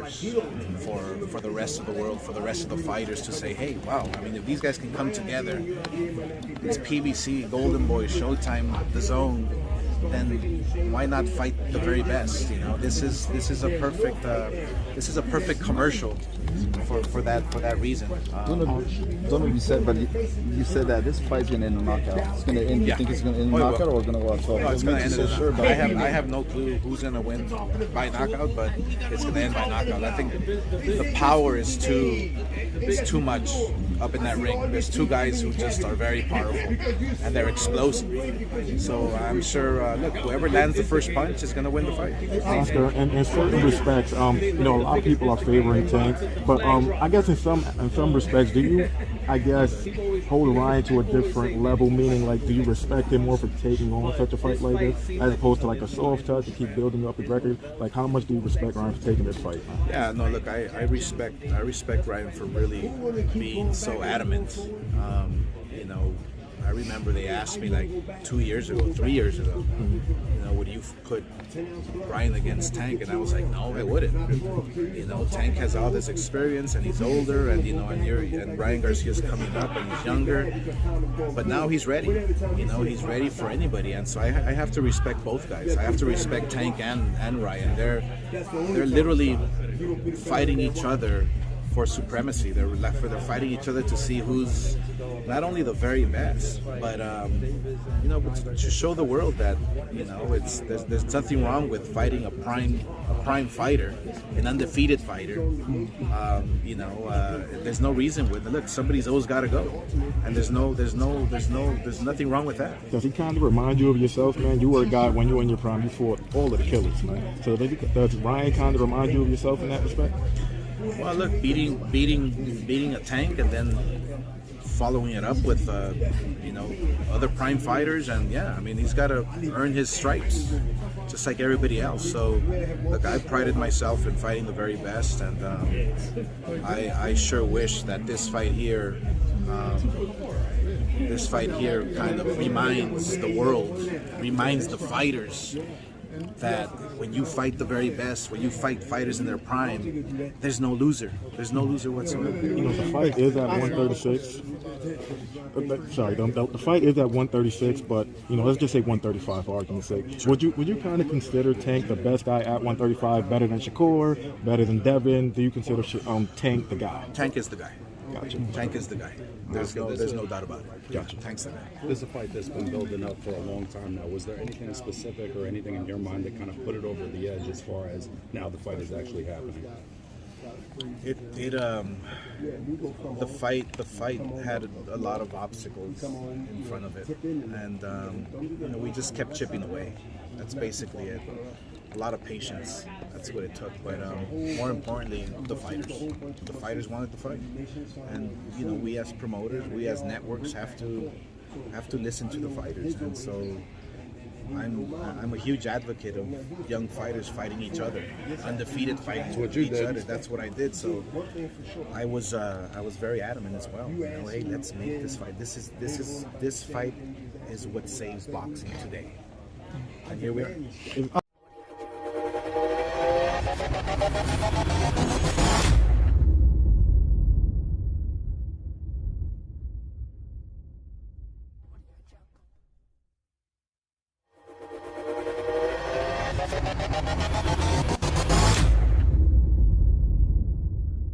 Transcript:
mirrors for the rest of the world, for the rest of the fighters to say, hey, wow, I mean, if these guys can come together, it's PBC, Golden Boy, Showtime, The Zone, then why not fight the very best? You know, this is a perfect commercial for that reason. Don't know if you said, but you said that this fight's gonna end in a knockout. It's gonna end. Yeah. You think it's gonna end in a knockout or it's gonna go out 12? No, it's gonna end. Sure, but I have no clue who's gonna win by knockout, but it's gonna end by knockout. I think the power is too much up in that ring. There's two guys who just are very powerful and they're explosive. So I'm sure, look, whoever lands the first punch is gonna win the fight. Oscar, in certain respects, you know, a lot of people are favoring Tank, but I guess in some respects, do you, I guess, hold Ryan to a different level? Meaning, like, do you respect him more for taking on such a fight like this, as opposed to like a soft touch to keep building up his record? Like, how much do you respect Ryan for taking this fight? Yeah, no, look, I respect Ryan for really being so adamant. You know, I remember they asked me like 3 years ago, you know, would you put Ryan against Tank? And I was like, no, I wouldn't. You know, Tank has all this experience and he's older, and you know, and Ryan Garcia's coming up and he's younger, but now he's ready. You know, he's ready for anybody, and so I have to respect both guys. I have to respect Tank and Ryan. They're literally fighting each other for supremacy. They're fighting each other to see who's not only the very best, but you know, but to show the world that, you know, there's nothing wrong with fighting a prime fighter, an undefeated fighter. You know, there's no reason with it. Look, somebody's always got to go, and there's nothing wrong with that. Does he kind of remind you of yourself, man? You were a guy when you were in your prime, you fought all of the killers, man. So does Ryan kind of remind you of yourself in that respect? Well, look, beating a Tank and then following it up with you know, other prime fighters, and yeah, I mean, he's got to earn his stripes just like everybody else. So look, I prided myself in fighting the very best, and I sure wish that this fight here kind of reminds the world, reminds the fighters, that when you fight the very best, when you fight fighters in their prime, there's no loser. There's no loser whatsoever. You know, the fight is at 136. Sorry, the fight is at 136, but you know, let's just say 135 for argument's sake. Sure. Would you kind of consider Tank the best guy at 135, better than Shakur, better than Devin? Do you consider Tank the guy? Tank is the guy. Gotcha. Tank is the guy. There's no doubt about it. Gotcha. Tank's the guy. This is a fight that's been building up for a long time now. Was there anything specific or anything in your mind that kind of put it over the edge as far as now the fight is actually happening? The fight had a lot of obstacles in front of it, and you know, we just kept chipping away. That's basically it. A lot of patience. That's what it took. But more importantly, the fighters wanted to fight, and you know, we as promoters, we as networks have to listen to the fighters, and so I'm a huge advocate of young fighters fighting each other, undefeated fighting each other. That's what I did. So I was very adamant as well. You know, hey, let's make this fight. This fight is what saves boxing today, and here we are.